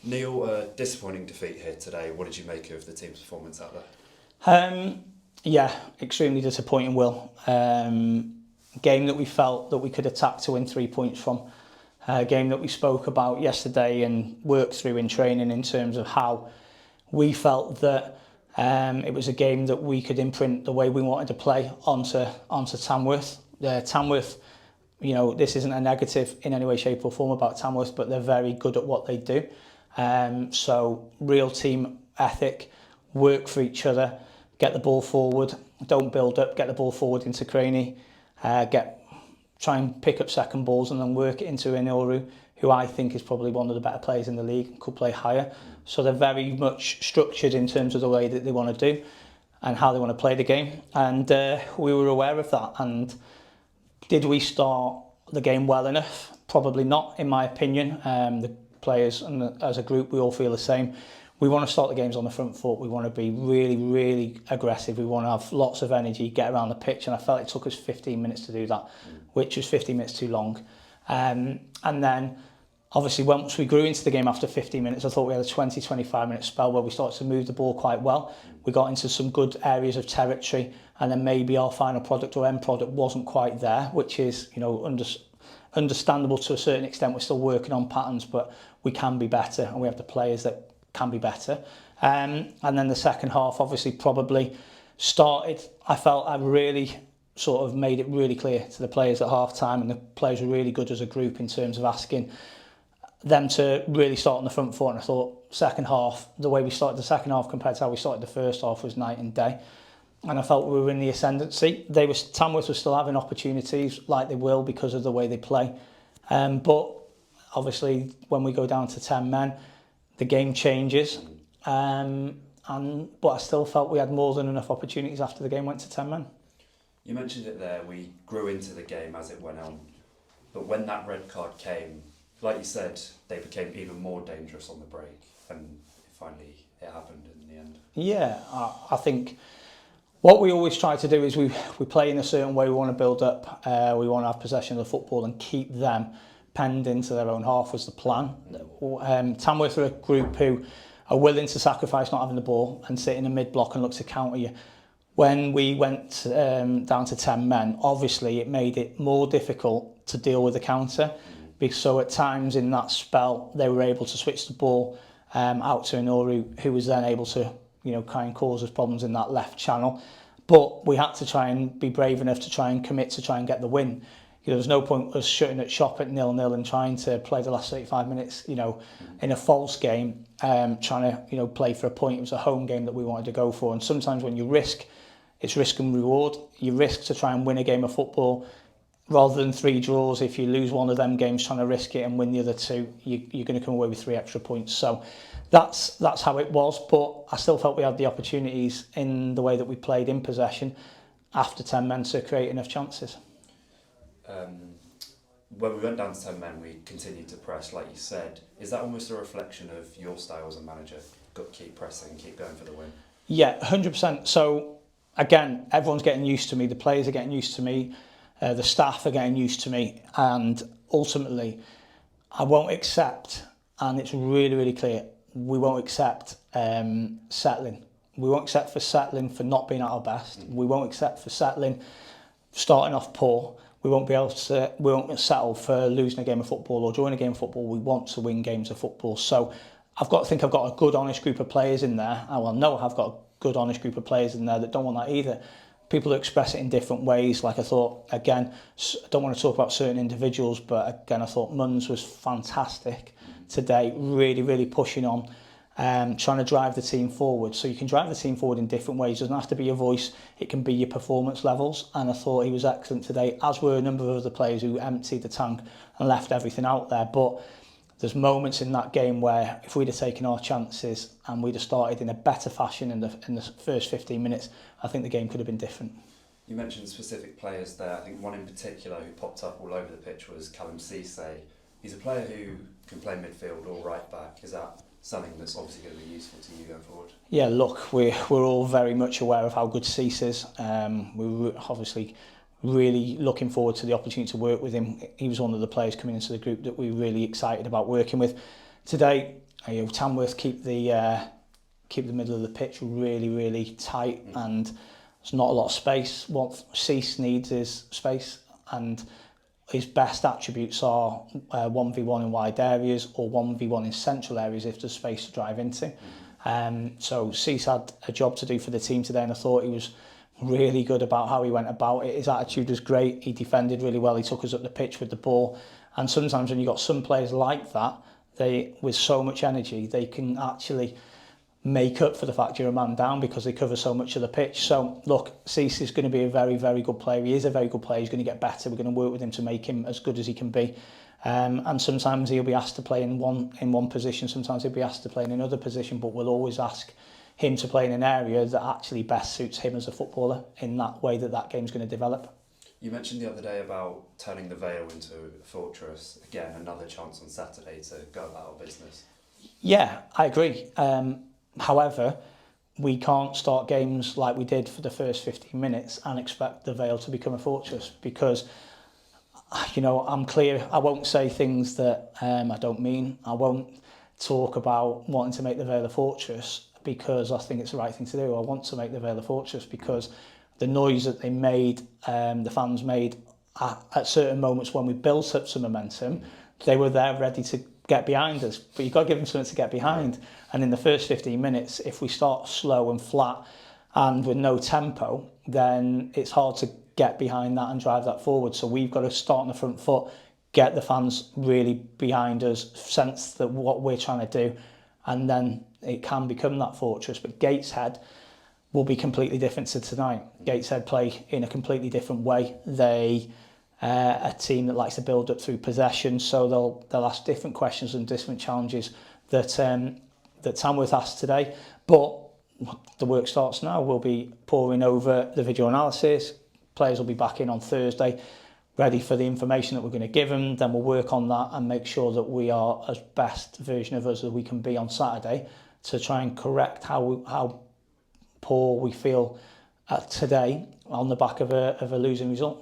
Neil, disappointing defeat here today. What did you make of the team's performance out there? Yeah, extremely disappointing, Will. Game that we felt that we could attack to win 3 points from. A game that we spoke about yesterday and worked through in training in terms of how we felt that it was a game that we could imprint the way we wanted to play onto Tamworth. Tamworth, you know, this isn't a negative in any way, shape or form about Tamworth, but they're very good at what they do. So real team ethic, work for each other, get the ball forward, don't build up, get the ball forward into Craney, try and pick up second balls and then work it into Inoru, who I think is probably one of the better players in the league and could play higher. So they're very much structured in terms of the way that they want to do and how they want to play the game. And we were aware of that. And did we start the game well enough? Probably not, in my opinion. The players and as a group, we all feel the same. We want to start the games on the front foot. We want to be really, really aggressive. We want to have lots of energy, get around the pitch. And I felt it took us 15 minutes to do that, which was 15 minutes too long. And then, obviously, once we grew into the game after 15 minutes, I thought we had a 20-25 minute spell where we started to move the ball quite well. We got into some good areas of territory, and then maybe our final product or end product wasn't quite there, which is, you know, understandable to a certain extent. We're still working on patterns, but we can be better, and we have the players that can be better. And then the second half obviously probably started, I felt I really sort of made it really clear to the players at half time, and the players were really good as a group in terms of asking them to really start on the front foot. And I thought second half, the way we started the second half compared to how we started the first half was night and day. And I felt we were in the ascendancy. Tamworth was still having opportunities like they will because of the way they play. But obviously when we go down to 10 men, the game changes. But I still felt we had more than enough opportunities after the game went to 10 men. You mentioned it there, we grew into the game as it went on. But when that red card came, like you said, they became even more dangerous on the break. And finally it happened in the end. Yeah, I think what we always try to do is we play in a certain way. We want to build up. We want to have possession of the football and keep them penned into their own half was the plan. Tamworth are a group who are willing to sacrifice not having the ball and sit in a mid-block and look to counter you. When we went down to 10 men, obviously it made it more difficult to deal with the counter. So at times in that spell, they were able to switch the ball out to Inoru, who was then able to, you know, kind of cause us problems in that left channel. But we had to try and be brave enough to try and commit to try and get the win. You know, there's no point us shutting at shop at 0-0 and trying to play the last 35 minutes, you know, in a false game, trying to, you know, play for a point. It was a home game that we wanted to go for. And sometimes when you risk, it's risk and reward. You risk to try and win a game of football rather than 3 draws. If you lose one of them games trying to risk it and win the other 2, you're going to come away with 3 extra points. So that's how it was. But I still felt we had the opportunities in the way that we played in possession after 10 men to create enough chances. When we went down to 10 men, we continued to press, like you said. Is that almost a reflection of your style as a manager? Got to keep pressing, keep going for the win? Yeah, 100%. So, again, everyone's getting used to me. The players are getting used to me. The staff are getting used to me. And ultimately, I won't accept, and it's really, really clear, we won't accept settling. We won't accept for settling for not being at our best. We won't accept for settling, starting off poor. We won't settle for losing a game of football or drawing a game of football. We want to win games of football. So I've got a good, honest group of players in there. I know I've got a good, honest group of players in there that don't want that either. People express it in different ways. Like I thought, again, I don't want to talk about certain individuals, but again, I thought Munns was fantastic today, really, really pushing on. Trying to drive the team forward. So you can drive the team forward in different ways. It doesn't have to be your voice, it can be your performance levels. And I thought he was excellent today, as were a number of other players who emptied the tank and left everything out there. But there's moments in that game where if we'd have taken our chances and we'd have started in a better fashion in the first 15 minutes, I think the game could have been different. You mentioned specific players there. I think one in particular who popped up all over the pitch was Callum Cisse. He's a player who can play midfield or right back. Is that something that's obviously going to be useful to you going forward? Yeah, look, we're all very much aware of how good Cease is. We're obviously really looking forward to the opportunity to work with him. He was one of the players coming into the group that we were really excited about working with. Today, Tamworth keep the middle of the pitch really, really tight, and there's not a lot of space. What Cease needs is space, and his best attributes are 1v1 in wide areas or 1v1 in central areas if there's space to drive into. So Cease had a job to do for the team today, and I thought he was really good about how he went about it. His attitude was great. He defended really well. He took us up the pitch with the ball. And sometimes when you've got some players like that, they, with so much energy, they can actually make up for the fact you're a man down because they cover so much of the pitch. So look, Cease is going to be a very, very good player. He is a very good player. He's going to get better. We're going to work with him to make him as good as he can be. And sometimes he'll be asked to play in one position. Sometimes he'll be asked to play in another position. But we'll always ask him to play in an area that actually best suits him as a footballer in that way that game's going to develop. You mentioned the other day about turning the Vale into a fortress. Again, another chance on Saturday to go about our business. Yeah, I agree. However, we can't start games like we did for the first 15 minutes and expect the Vale to become a fortress, because, I'm clear. I won't say things that I don't mean. I won't talk about wanting to make the Vale a fortress because I think it's the right thing to do. I want to make the Vale a fortress because the noise that they made, the fans made at certain moments when we built up some momentum, they were there ready to get behind us. But you've got to give them something to get behind. And in the first 15 minutes, if we start slow and flat and with no tempo, then it's hard to get behind that and drive that forward. So we've got to start on the front foot, get the fans really behind us, sense that what we're trying to do, and then it can become that fortress. But Gateshead will be completely different to tonight. Gateshead play in a completely different way. They a team that likes to build up through possession, so they'll ask different questions and different challenges that Tamworth asked today. But the work starts now. We'll be pouring over the video analysis. Players will be back in on Thursday, ready for the information that we're going to give them. Then we'll work on that and make sure that we are as best version of us that we can be on Saturday to try and correct how poor we feel today on the back of a losing result.